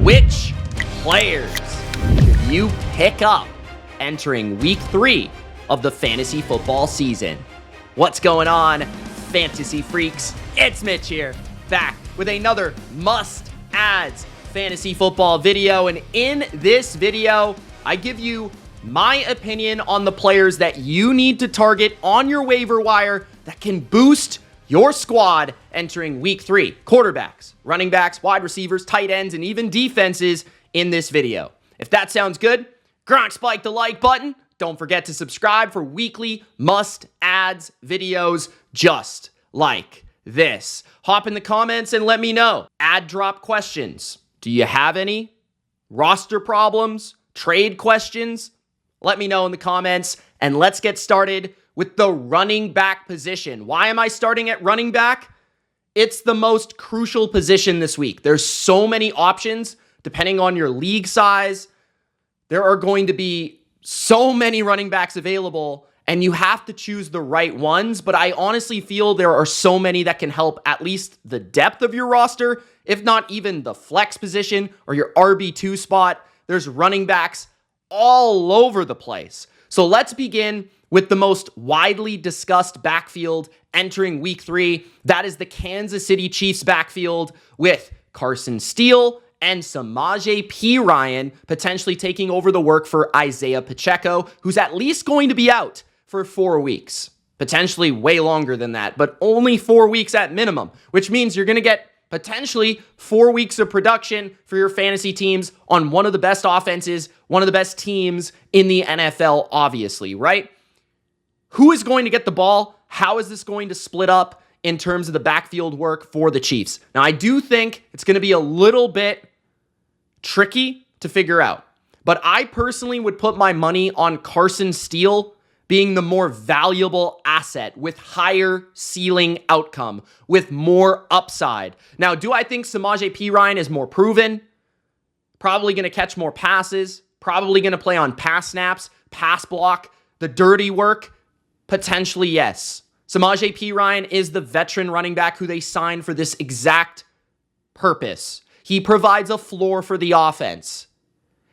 Which players should you pick up entering week 3 of the fantasy football season? What's going on, fantasy freaks? It's Mitch here, back with another must-adds fantasy football video. And in this video, I give you my opinion on the players that you need to target on your waiver wire that can boost your squad entering week 3. Quarterbacks, running backs, wide receivers, tight ends, and even defenses in this video. If that sounds good, spike the like button. Don't forget to subscribe for weekly must-adds videos just like this. Hop in the comments and let me know. Ad drop questions. Do you have any? Roster problems? Trade questions? Let me know in the comments, and let's get started with the running back position. Why am I starting at running back? It's the most crucial position this week. There's so many options depending on your league size. There are going to be so many running backs available, and you have to choose the right ones. But I honestly feel there are so many that can help at least the depth of your roster, if not even the flex position or your RB2 spot. There's running backs all over the place. So let's begin with the most widely discussed backfield entering week 3. That is the Kansas City Chiefs backfield with Carson Steel and Samaje Perine potentially taking over the work for Isaiah Pacheco, who's at least going to be out for 4 weeks. Potentially way longer than that, but only 4 weeks at minimum, which means you're going to get potentially 4 weeks of production for your fantasy teams on one of the best offenses, one of the best teams in the NFL, obviously, right? Who is going to get the ball? How is this going to split up in terms of the backfield work for the Chiefs? Now, I do think it's going to be a little bit tricky to figure out, but I personally would put my money on Carson Steel being the more valuable asset with higher ceiling outcome, with more upside. Now, do I think Samaje Perine is more proven? Probably going to catch more passes, probably going to play on pass snaps, pass block, the dirty work. Potentially, yes. Samaje Perine is the veteran running back who they signed for this exact purpose. He provides a floor for the offense.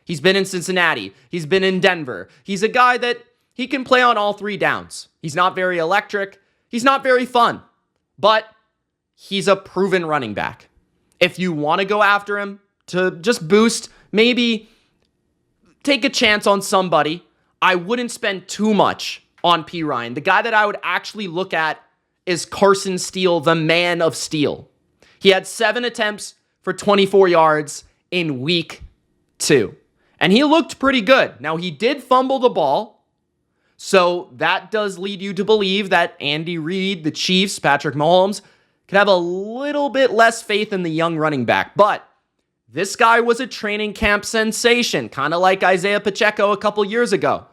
He's been in Cincinnati. He's been in Denver. He's a guy that he can play on all 3 downs. He's not very electric. He's not very fun. But he's a proven running back. If you want to go after him to just boost, maybe take a chance on somebody, I wouldn't spend too much on Perine. The guy that I would actually look at is Carson Steel, the man of steel. He had 7 attempts for 24 yards in week 2. And he looked pretty good. Now, he did fumble the ball, so that does lead you to believe that Andy Reid, the Chiefs, Patrick Mahomes, could have a little bit less faith in the young running back. But this guy was a training camp sensation, kind of like Isaiah Pacheco a couple years ago.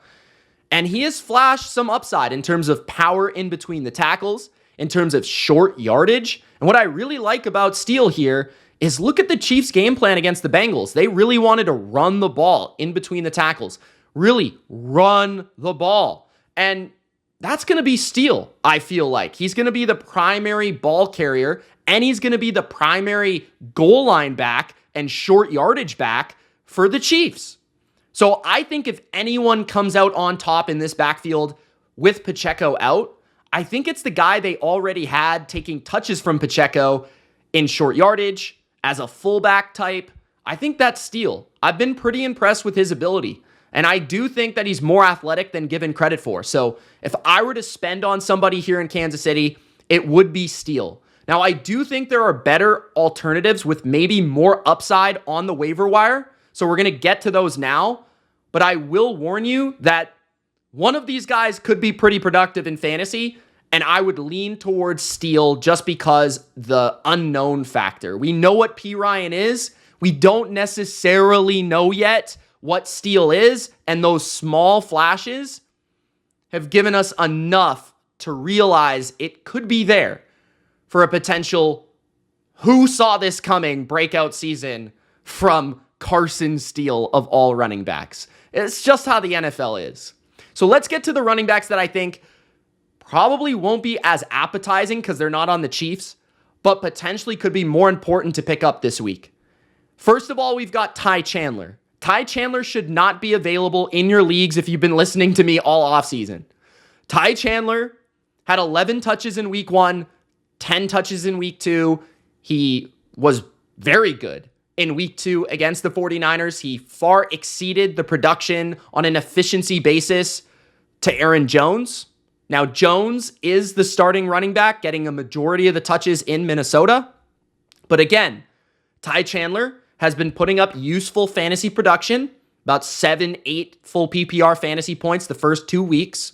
And he has flashed some upside in terms of power in between the tackles, in terms of short yardage. And what I really like about Steel here is look at the Chiefs' game plan against the Bengals. They really wanted to run the ball in between the tackles. Really run the ball. And that's going to be Steel, I feel like. He's going to be the primary ball carrier, and he's going to be the primary goal line back and short yardage back for the Chiefs. So I think if anyone comes out on top in this backfield with Pacheco out, I think it's the guy they already had taking touches from Pacheco in short yardage as a fullback type. I think that's Steel. I've been pretty impressed with his ability, and I do think that he's more athletic than given credit for. So if I were to spend on somebody here in Kansas City, it would be Steel. Now, I do think there are better alternatives with maybe more upside on the waiver wire. So we're going to get to those now, but I will warn you that one of these guys could be pretty productive in fantasy, and I would lean towards Steel just because the unknown factor. We know what Perine is. We don't necessarily know yet what Steel is, and those small flashes have given us enough to realize it could be there for a potential who saw this coming breakout season from Carson Steel of all running backs. It's just how the NFL is. So let's get to the running backs that I think probably won't be as appetizing because they're not on the Chiefs, but potentially could be more important to pick up this week. First of all, we've got Ty Chandler. Ty Chandler should not be available in your leagues if you've been listening to me all offseason. Ty Chandler had 11 touches in week 1, 10 touches in week 2. He was very good in week 2 against the 49ers. He far exceeded the production on an efficiency basis to Aaron Jones. Now, Jones is the starting running back, getting a majority of the touches in Minnesota. But again, Ty Chandler has been putting up useful fantasy production, about 7-8 full PPR fantasy points the first 2 weeks.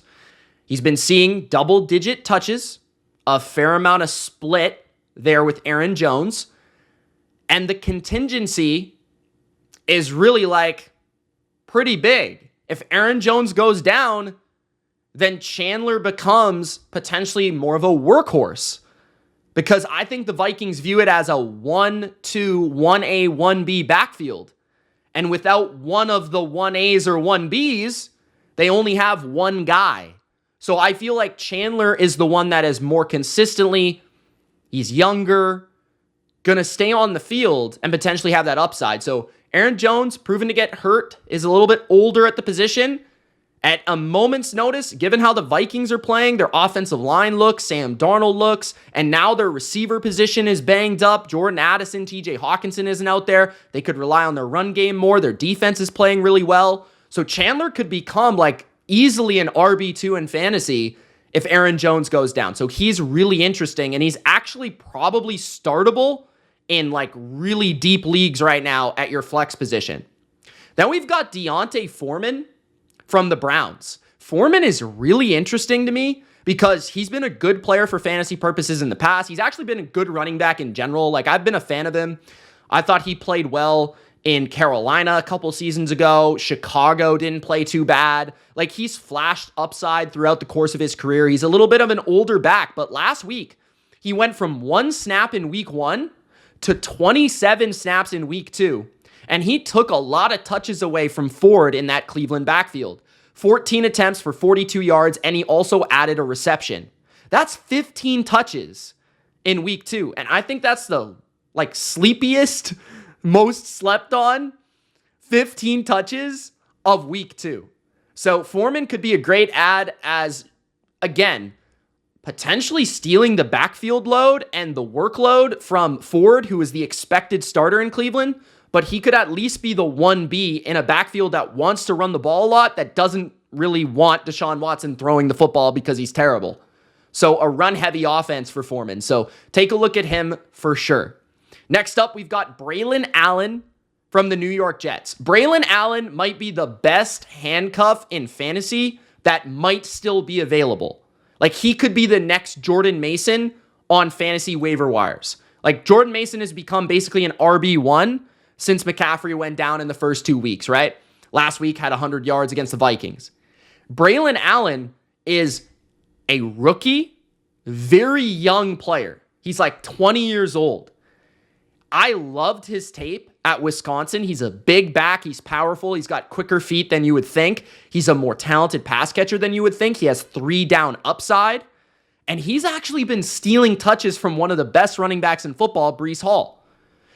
He's been seeing double-digit touches, a fair amount of split there with Aaron Jones. And the contingency is really pretty big. If Aaron Jones goes down, then Chandler becomes potentially more of a workhorse. Because I think the Vikings view it as a 1-2, 1A, 1B backfield. And without one of the 1As or 1Bs, they only have one guy. So I feel like Chandler is the one that is more consistently, he's younger, going to stay on the field and potentially have that upside. So Aaron Jones, proven to get hurt, is a little bit older at the position. At a moment's notice, given how the Vikings are playing, their offensive line looks, Sam Darnold looks, and now their receiver position is banged up. Jordan Addison, TJ Hawkinson isn't out there. They could rely on their run game more. Their defense is playing really well. So Chandler could become easily an RB2 in fantasy if Aaron Jones goes down. So he's really interesting, and he's actually probably startable in really deep leagues right now at your flex position. Then we've got Deontay Foreman from the Browns. Foreman is really interesting to me because he's been a good player for fantasy purposes in the past. He's actually been a good running back in general. I've been a fan of him. I thought he played well in Carolina a couple seasons ago. Chicago didn't play too bad. He's flashed upside throughout the course of his career. He's a little bit of an older back, but last week he went from 1 snap in week 1 to 27 snaps in week 2. And he took a lot of touches away from Ford in that Cleveland backfield. 14 attempts for 42 yards, and he also added a reception. That's 15 touches in week 2. And I think that's the sleepiest, most slept on 15 touches of week 2. So Foreman could be a great add as, again, potentially stealing the backfield load and the workload from Ford, who is the expected starter in Cleveland. But he could at least be the 1B in a backfield that wants to run the ball a lot, that doesn't really want Deshaun Watson throwing the football because he's terrible. So a run-heavy offense for Foreman. So take a look at him for sure. Next up, we've got Braylon Allen from the New York Jets. Braylon Allen might be the best handcuff in fantasy that might still be available. He could be the next Jordan Mason on fantasy waiver wires. Jordan Mason has become basically an RB1 since McCaffrey went down in the first 2 weeks, right? Last week had 100 yards against the Vikings. Braylon Allen is a rookie, very young player. He's 20 years old. I loved his tape at Wisconsin. He's a big back. He's powerful. He's got quicker feet than you would think. He's a more talented pass catcher than you would think. He has 3 down upside. And he's actually been stealing touches from one of the best running backs in football, Breece Hall.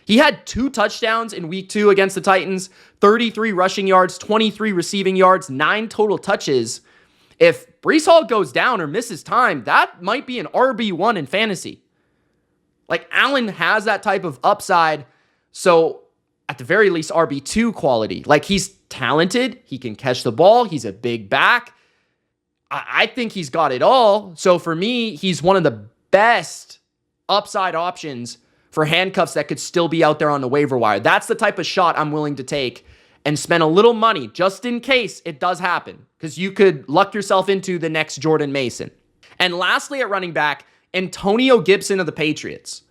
He had 2 touchdowns in week 2 against the Titans, 33 rushing yards, 23 receiving yards, 9 total touches. If Breece Hall goes down or misses time, that might be an RB1 in fantasy. Allen has that type of upside, so at the very least, RB2 quality. He's talented, he can catch the ball, he's a big back. I think he's got it all. So for me, he's one of the best upside options for handcuffs that could still be out there on the waiver wire. That's the type of shot I'm willing to take and spend a little money just in case it does happen, because you could luck yourself into the next Jordan Mason. And lastly, at running back, Antonio Gibson of the Patriots.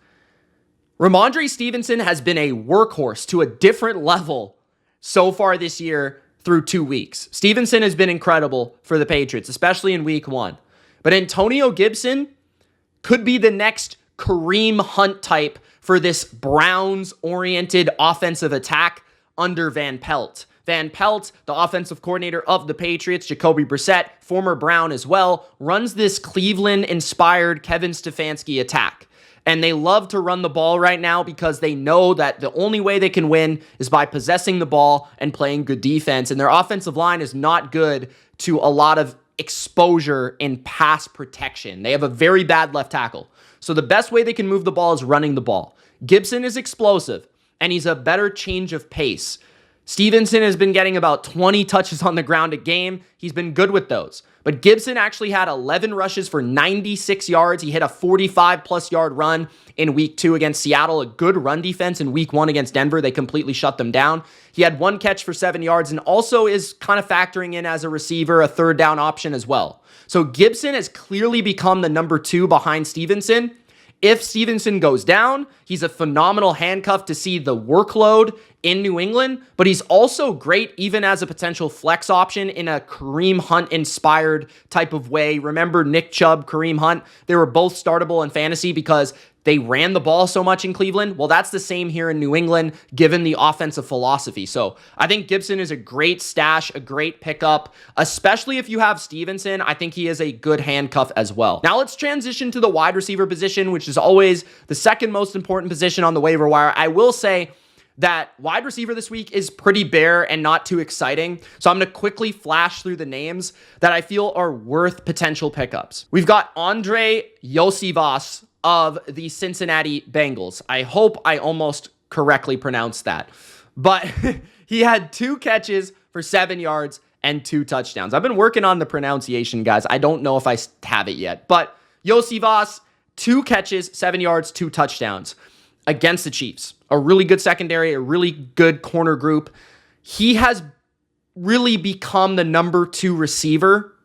Ramondre Stevenson has been a workhorse to a different level so far this year through 2 weeks. Stevenson has been incredible for the Patriots, especially in week 1. But Antonio Gibson could be the next Kareem Hunt type for this Browns-oriented offensive attack under Van Pelt. Van Pelt, the offensive coordinator of the Patriots, Jacoby Brissett, former Brown as well, runs this Cleveland-inspired Kevin Stefanski attack. And they love to run the ball right now because they know that the only way they can win is by possessing the ball and playing good defense. And their offensive line is not good to a lot of exposure in pass protection. They have a very bad left tackle. So the best way they can move the ball is running the ball. Gibson is explosive, and he's a better change of pace. Stevenson has been getting about 20 touches on the ground a game. He's been good with those. But Gibson actually had 11 rushes for 96 yards. He hit a 45-plus yard run in week 2 against Seattle, a good run defense in week 1 against Denver. They completely shut them down. He had 1 catch for 7 yards and also is kind of factoring in as a receiver, a third down option as well. So Gibson has clearly become the number 2 behind Stevenson. If Stevenson goes down, he's a phenomenal handcuff to see the workload in New England, but he's also great even as a potential flex option in a Kareem Hunt-inspired type of way. Remember Nick Chubb, Kareem Hunt? They were both startable in fantasy because they ran the ball so much in Cleveland. Well, that's the same here in New England, given the offensive philosophy. So I think Gibson is a great stash, a great pickup, especially if you have Stevenson. I think he is a good handcuff as well. Now let's transition to the wide receiver position, which is always the second most important position on the waiver wire. I will say that wide receiver this week is pretty bare and not too exciting. So I'm going to quickly flash through the names that I feel are worth potential pickups. We've got Andre Iosivas of the Cincinnati Bengals. I hope I almost correctly pronounced that. But he had 2 catches for 7 yards and 2 touchdowns. I've been working on the pronunciation, guys. I don't know if I have it yet. But Iosivas, 2 catches, 7 yards, 2 touchdowns against the Chiefs. A really good secondary, a really good corner group. He has really become the number 2 receiver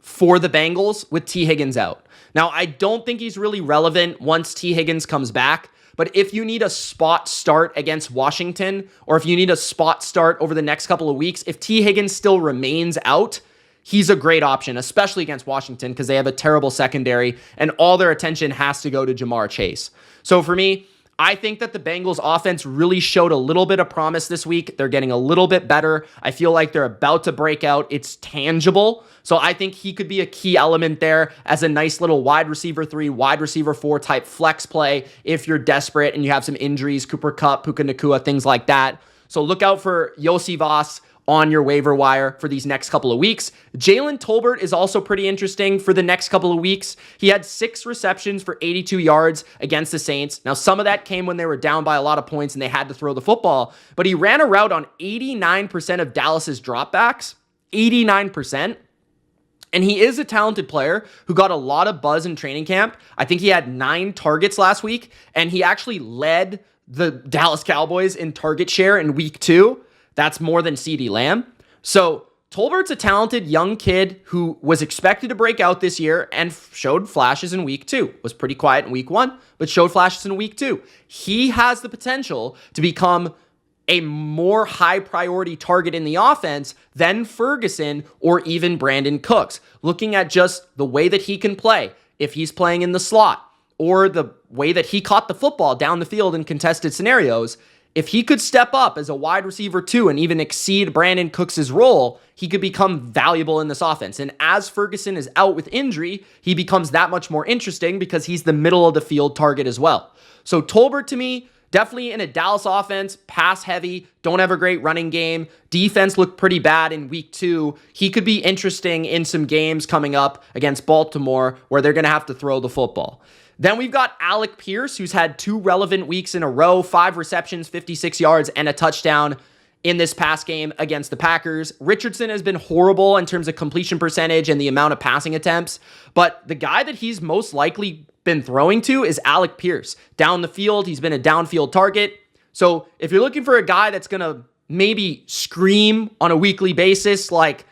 for the Bengals with T. Higgins out. Now, I don't think he's really relevant once T. Higgins comes back, but if you need a spot start against Washington, or if you need a spot start over the next couple of weeks, if T. Higgins still remains out, he's a great option, especially against Washington because they have a terrible secondary and all their attention has to go to Jamar Chase. So for me, I think that the Bengals offense really showed a little bit of promise this week. They're getting a little bit better. I feel like they're about to break out. It's tangible. So I think he could be a key element there as a nice little wide receiver 3, wide receiver 4 type flex play if you're desperate and you have some injuries, Cooper Kupp, Puka Nacua, things like that. So look out for Iosivas on your waiver wire for these next couple of weeks. Jaylen Tolbert is also pretty interesting for the next couple of weeks. He had 6 receptions for 82 yards against the Saints. Now, some of that came when they were down by a lot of points and they had to throw the football, but he ran a route on 89% of Dallas's dropbacks. 89%. And he is a talented player who got a lot of buzz in training camp. I think he had 9 targets last week, and he actually led the Dallas Cowboys in target share in week 2. That's more than CeeDee Lamb. So Tolbert's a talented young kid who was expected to break out this year and showed flashes in week 2. Was pretty quiet in week 1, but showed flashes in week 2. He has the potential to become a more high priority target in the offense than Ferguson or even Brandon Cooks. Looking at just the way that he can play, if he's playing in the slot, or the way that he caught the football down the field in contested scenarios, if he could step up as a wide receiver 2 and even exceed Brandon Cooks' role, he could become valuable in this offense. And as Ferguson is out with injury, he becomes that much more interesting because he's the middle of the field target as well. So Tolbert, to me, definitely in a Dallas offense, pass heavy, don't have a great running game. Defense looked pretty bad in week 2. He could be interesting in some games coming up against Baltimore where they're going to have to throw the football. Then we've got Alec Pierce, who's had 2 relevant weeks in a row, 5 receptions, 56 yards, and a touchdown in this past game against the Packers. Richardson has been horrible in terms of completion percentage and the amount of passing attempts, but the guy that he's most likely been throwing to is Alec Pierce. Down the field, he's been a downfield target. So if you're looking for a guy that's going to maybe scream on a weekly basis, like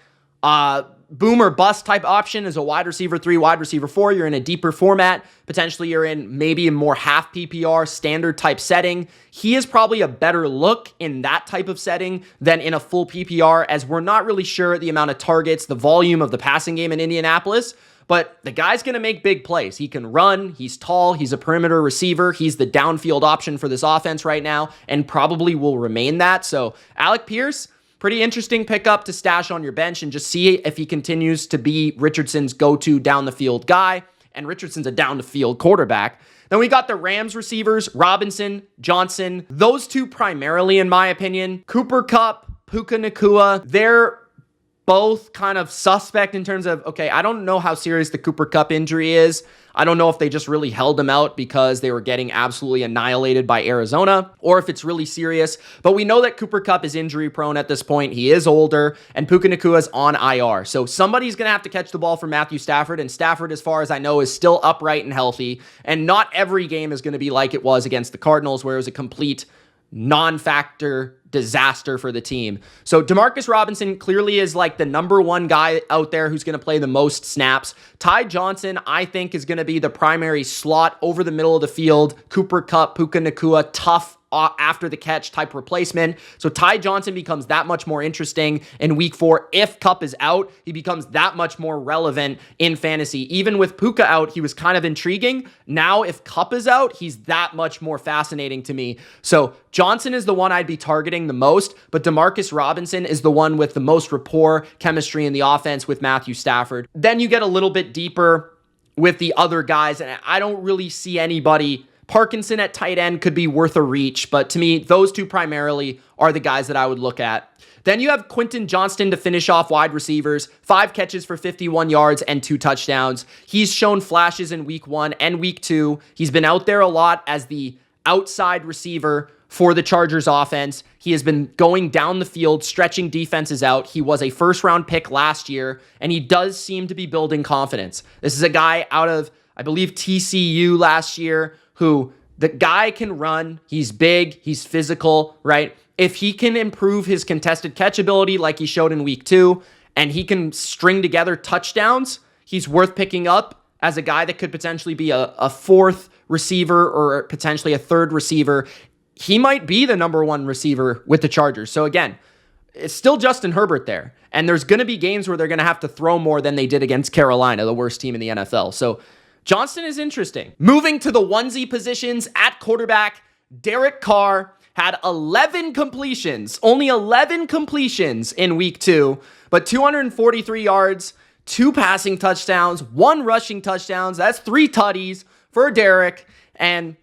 boom or bust type option as a wide receiver 3, wide receiver 4, you're in a deeper format. Potentially you're in maybe a more half PPR standard type setting. He is probably a better look in that type of setting than in a full PPR, as we're not really sure the amount of targets, the volume of the passing game in Indianapolis. But the guy's going to make big plays. He can run. He's tall. He's a perimeter receiver. He's the downfield option for this offense right now and probably will remain that. So Alec Pierce, pretty interesting pickup to stash on your bench and just see if he continues to be Richardson's go-to down the field guy. and Richardson's a down-the-field quarterback. Then we got the Rams receivers, Robinson, Johnson. Those two primarily, in my opinion. Cooper Kupp, Puka Nacua, they're both kind of suspect in terms of, okay, I don't know how serious the Cooper Kupp injury is. I don't know if they just really held him out because they were getting absolutely annihilated by Arizona, or if it's really serious. But we know that Cooper Kupp is injury prone at this point. He is older, and Puka Nacua is on IR. So somebody's going to have to catch the ball for Matthew Stafford, and Stafford, as far as I know, is still upright and healthy. And not every game is going to be like it was against the Cardinals, where it was a complete non-factor disaster for the team. So Demarcus Robinson clearly is like the number one guy out there who's going to play the most snaps. Ty Johnson, I think, is going to be the primary slot over the middle of the field. Cooper Kupp, Puka Nacua, tough after the catch type replacement. So Ty Johnson becomes that much more interesting in week 4. If Kupp is out, he becomes that much more relevant in fantasy. Even with Puka out, he was kind of intriguing. Now, if Kupp is out, he's that much more fascinating to me. So Johnson is the one I'd be targeting the most, but Demarcus Robinson is the one with the most rapport, chemistry in the offense with Matthew Stafford. Then you get a little bit deeper with the other guys, and I don't really see anybody. Parkinson at tight end could be worth a reach, but to me, those two primarily are the guys that I would look at. Then you have Quinton Johnson to finish off wide receivers, 5 catches for 51 yards and 2 touchdowns. He's shown flashes in week 1 and week 2. He's been out there a lot as the outside receiver for the Chargers offense. He has been going down the field, stretching defenses out. He was a first-round pick last year, and he does seem to be building confidence. This is a guy out of, I believe, TCU last year, who the guy can run. He's big. He's physical, right? If he can improve his contested catch ability like he showed in week 2, and he can string together touchdowns, he's worth picking up as a guy that could potentially be a fourth receiver or potentially a third receiver. He might be the number 1 receiver with the Chargers. So again, it's still Justin Herbert there. And there's going to be games where they're going to have to throw more than they did against Carolina, the worst team in the NFL. So Johnston is interesting. Moving to the onesie positions at quarterback, Derek Carr had 11 completions, only 11 completions in week 2, but 243 yards, 2 passing touchdowns, 1 rushing touchdowns. That's 3 tutties for Derek. And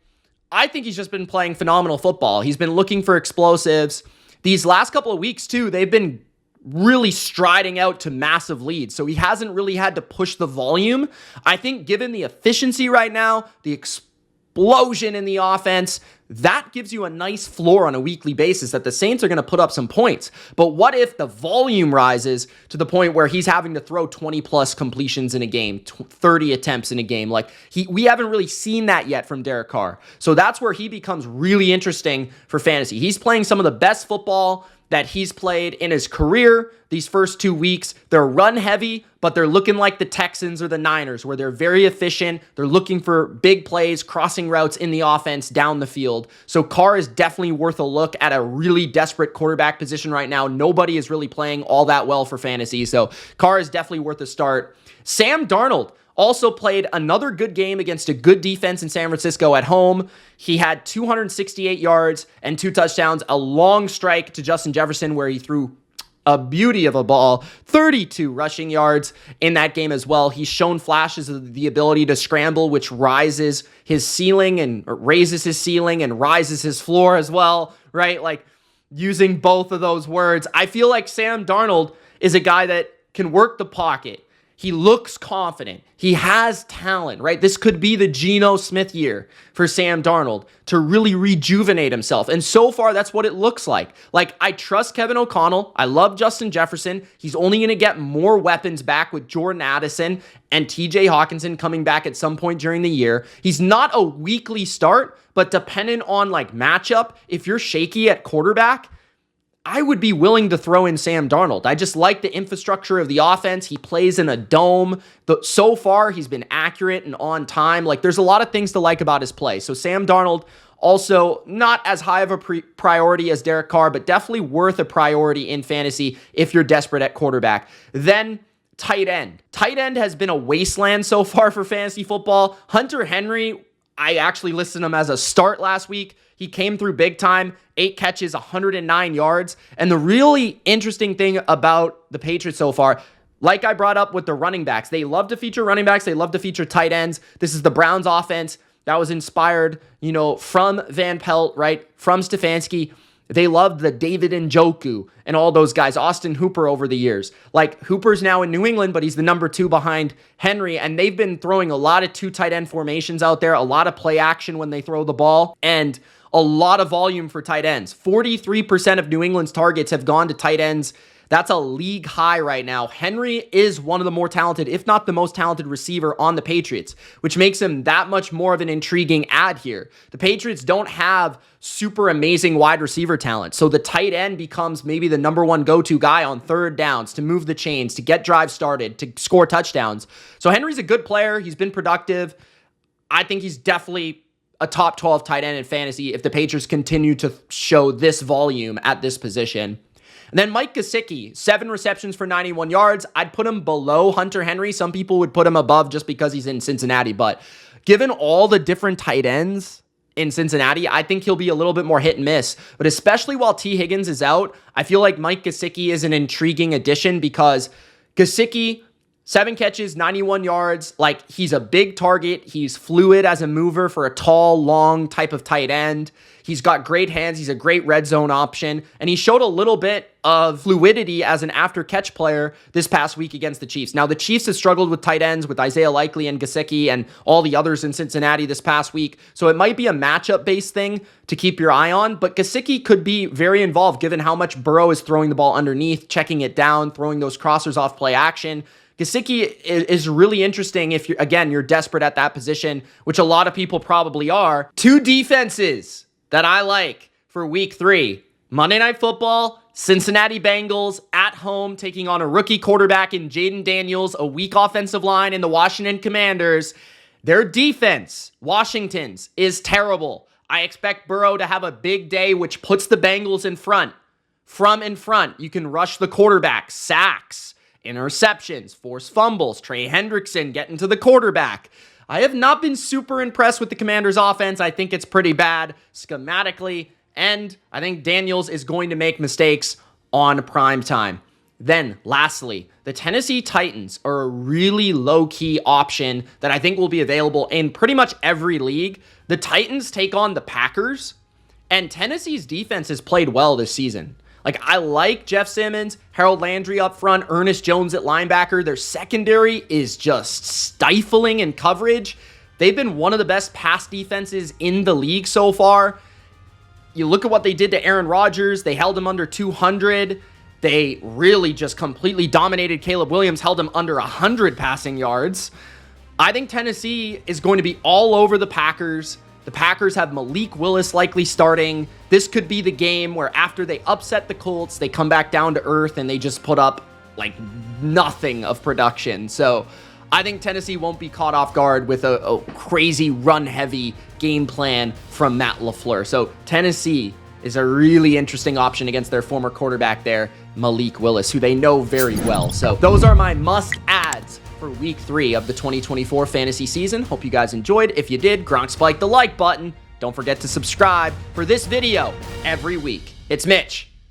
I think he's just been playing phenomenal football. He's been looking for explosives. These last couple of weeks, too, they've been really striding out to massive leads. So he hasn't really had to push the volume. I think given the efficiency right now, the explosion in the offense, that gives you a nice floor on a weekly basis that the Saints are going to put up some points. But what if the volume rises to the point where he's having to throw 20 plus completions in a game, 30 attempts in a game? Like we haven't really seen that yet from Derek Carr. So that's where he becomes really interesting for fantasy. He's playing some of the best football that he's played in his career these first 2 weeks. They're run heavy, but they're looking like the Texans or the Niners, where they're very efficient. They're looking for big plays, crossing routes in the offense down the field. So Carr is definitely worth a look at a really desperate quarterback position right now. Nobody is really playing all that well for fantasy. So Carr is definitely worth a start. Sam Darnold also played another good game against a good defense in San Francisco at home. He had 268 yards and 2 touchdowns, a long strike to Justin Jefferson where he threw a beauty of a ball, 32 rushing yards in that game as well. He's shown flashes of the ability to scramble, which rises his ceiling and raises his ceiling and rises his floor as well, right? Like using both of those words. I feel like Sam Darnold is a guy that can work the pocket. He looks confident. He has talent, right? This could be the Geno Smith year for Sam Darnold to really rejuvenate himself. And so far, that's what it looks like. Like, I trust Kevin O'Connell. I love Justin Jefferson. He's only going to get more weapons back with Jordan Addison and TJ Hawkinson coming back at some point during the year. He's not a weekly start, but dependent on like matchup, if you're shaky at quarterback, I would be willing to throw in Sam Darnold. I just like the infrastructure of the offense. He plays in a dome. So far, he's been accurate and on time. Like, there's a lot of things to like about his play. So Sam Darnold, also not as high of a priority as Derek Carr, but definitely worth a priority in fantasy if you're desperate at quarterback. Then tight end. Tight end has been a wasteland so far for fantasy football. Hunter Henry, I actually listed him as a start last week. He came through big time, 8 catches, 109 yards. And the really interesting thing about the Patriots so far, Like I brought up with the running backs, they love to feature running backs. They love to feature tight ends. This is the Browns offense that was inspired, from Van Pelt, right? From Stefanski. They loved the David Njoku and all those guys, Austin Hooper over the years. Like, Hooper's now in New England, but he's the number 2 behind Henry, and they've been throwing a lot of 2 tight end formations out there, a lot of play action when they throw the ball, and a lot of volume for tight ends. 43% of New England's targets have gone to tight ends. That's a league high right now. Henry is one of the more talented, if not the most talented receiver on the Patriots, which makes him that much more of an intriguing add here. The Patriots don't have super amazing wide receiver talent, so the tight end becomes maybe the number 1 go-to guy on third downs to move the chains, to get drives started, to score touchdowns. So Henry's a good player. He's been productive. I think he's definitely a top 12 tight end in fantasy if the Patriots continue to show this volume at this position. And then Mike Gesicki, 7 receptions for 91 yards. I'd put him below Hunter Henry. Some people would put him above just because he's in Cincinnati. But given all the different tight ends in Cincinnati, I think he'll be a little bit more hit and miss. But especially while T. Higgins is out, I feel like Mike Gesicki is an intriguing addition because Gesicki, 7 catches, 91 yards. Like, he's a big target. He's fluid as a mover for a tall, long type of tight end. He's got great hands. He's a great red zone option. And he showed a little bit of fluidity as an after-catch player this past week against the Chiefs. Now, the Chiefs have struggled with tight ends with Isaiah Likely and Gesicki and all the others in Cincinnati this past week. So it might be a matchup-based thing to keep your eye on. But Gesicki could be very involved given how much Burrow is throwing the ball underneath, checking it down, throwing those crossers off play action. Gesicki is really interesting if you're desperate at that position, which a lot of people probably are. 2 defenses that I like for week 3. Monday Night Football, Cincinnati Bengals at home taking on a rookie quarterback in Jaden Daniels, a weak offensive line in the Washington Commanders. Their defense, Washington's, is terrible. I expect Burrow to have a big day, which puts the Bengals in front. From in front, you can rush the quarterback, sacks, interceptions, force fumbles, Trey Hendrickson getting to the quarterback. I have not been super impressed with the Commanders' offense. I think it's pretty bad schematically, and I think Daniels is going to make mistakes on prime time. Then, lastly, the Tennessee Titans are a really low-key option that I think will be available in pretty much every league. The Titans take on the Packers, and Tennessee's defense has played well this season. Like, I like Jeff Simmons, Harold Landry up front, Ernest Jones at linebacker. Their secondary is just stifling in coverage. They've been one of the best pass defenses in the league so far. You look at what they did to Aaron Rodgers. They held him under 200. They really just completely dominated Caleb Williams, held him under 100 passing yards. I think Tennessee is going to be all over the Packers. The Packers have Malik Willis likely starting. This could be the game where after they upset the Colts, they come back down to earth and they just put up like nothing of production. So I think Tennessee won't be caught off guard with a crazy run-heavy game plan from Matt LaFleur. So Tennessee is a really interesting option against their former quarterback there, Malik Willis, who they know very well. So those are my must-adds for week 3 of the 2024 fantasy season. Hope you guys enjoyed. If you did, Gronk spike the like button. Don't forget to subscribe for this video every week. It's Mitch.